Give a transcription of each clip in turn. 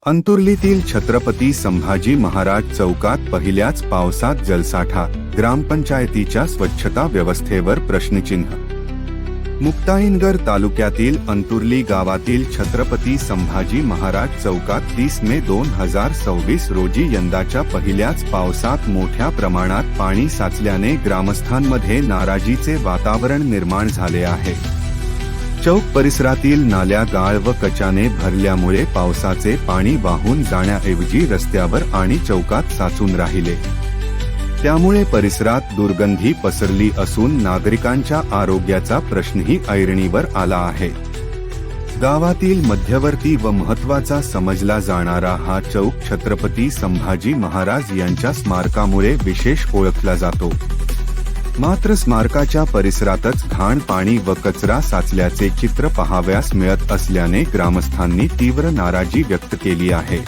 अंतुर्लीतील छत्रपती संभाजी महाराज चौकात पहिल्याच पावसात जलसाठा, ग्रामपंचायतीच्या स्वच्छता व्यवस्थेवर प्रश्नचिन्ह। मुक्ताईनगर तालुक्यातील अंतुर्ली गावातील छत्रपती संभाजी महाराज चौकात 30 मे 2026 रोजी यंदाच्या पहिल्याच पावसात मोठ्या प्रमाणात पाणी साचल्याने ग्रामस्थांमध्ये नाराजीचे वातावरण निर्माण झाले आहे। चौक परिसरातील नाल्या गाळ व कचाने भरल्यामुळे पावसाचे पाणी वाहून जाण्याऐवजी रस्त्यावर आणि चौकात साचून राहिले। त्यामुळे परिसरात दुर्गंधी पसरली असून नागरिकांच्या आरोग्याचा प्रश्नही ऐरणीवर आला आहे। गावातील मध्यवर्ती व महत्त्वाचा समजला जाणारा हा चौक छत्रपती संभाजी महाराज यांच्या स्मारकामुळे विशेष ओळखला जातो। मात्र स्मारकाच्या परिसरातच घाण पाणी व कचरा साचल्याचे चित्र पाहावयास मिळत असल्याने ग्रामस्थांनी तीव्र नाराजी व्यक्त केली आहे।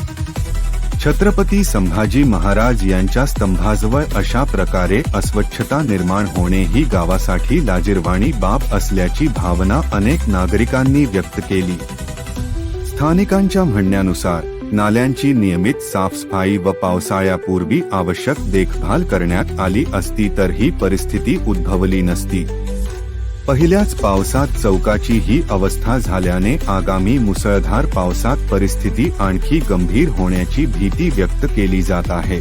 छत्रपती संभाजी महाराज यांच्या स्तंभाजवळ अशा प्रकारे अस्वच्छता निर्माण होणे ही गावासाठी लाजिरवाणी बाब असल्याची भावना अनेक नागरिकांनी व्यक्त केली। स्थानिकांच्या म्हणण्यानुसार नाल्यांची नियमित साफसफाई व पावसाळ्यापूर्वी आवश्यक देखभाल करण्यात आली असती तर ही परिस्थिती उद्भवली नसती। पहिल्याच पावसात चौकाची ही अवस्था झाल्याने आगामी मुसळधार पावसात परिस्थिती आणखी गंभीर होण्याची भीती व्यक्त केली जात आहे।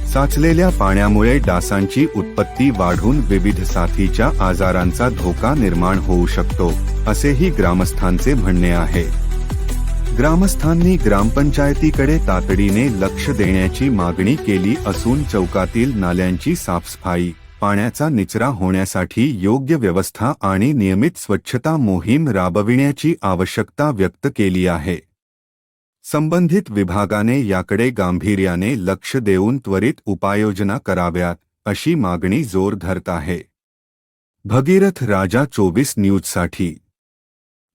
साचलेल्या पाण्यामुळे डासांची उत्पत्ती वाढून विविध साथीच्या आजारांचा धोका निर्माण होऊ शकतो, असेही ग्रामस्थांचे म्हणणे आहे। ग्रामस्थांनी ग्रामपंचायतीकडे तातडीने लक्ष देण्याची मागणी केली असून चौकातील नाल्यांची साफसफाई, पाण्याचा निचरा होण्यासाठी योग्य व्यवस्था आणि नियमित स्वच्छता मोहीम राबविण्याची आवश्यकता व्यक्त केली आहे। संबंधित विभागाने याकडे गांभीर्याने लक्ष देऊन त्वरित उपाययोजना कराव्यात, अशी मागणी जोर धरत आहे। भगीरथ राजा 24 न्यूजसाठी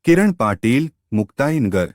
किरण पाटील, मुक्ताईनगर।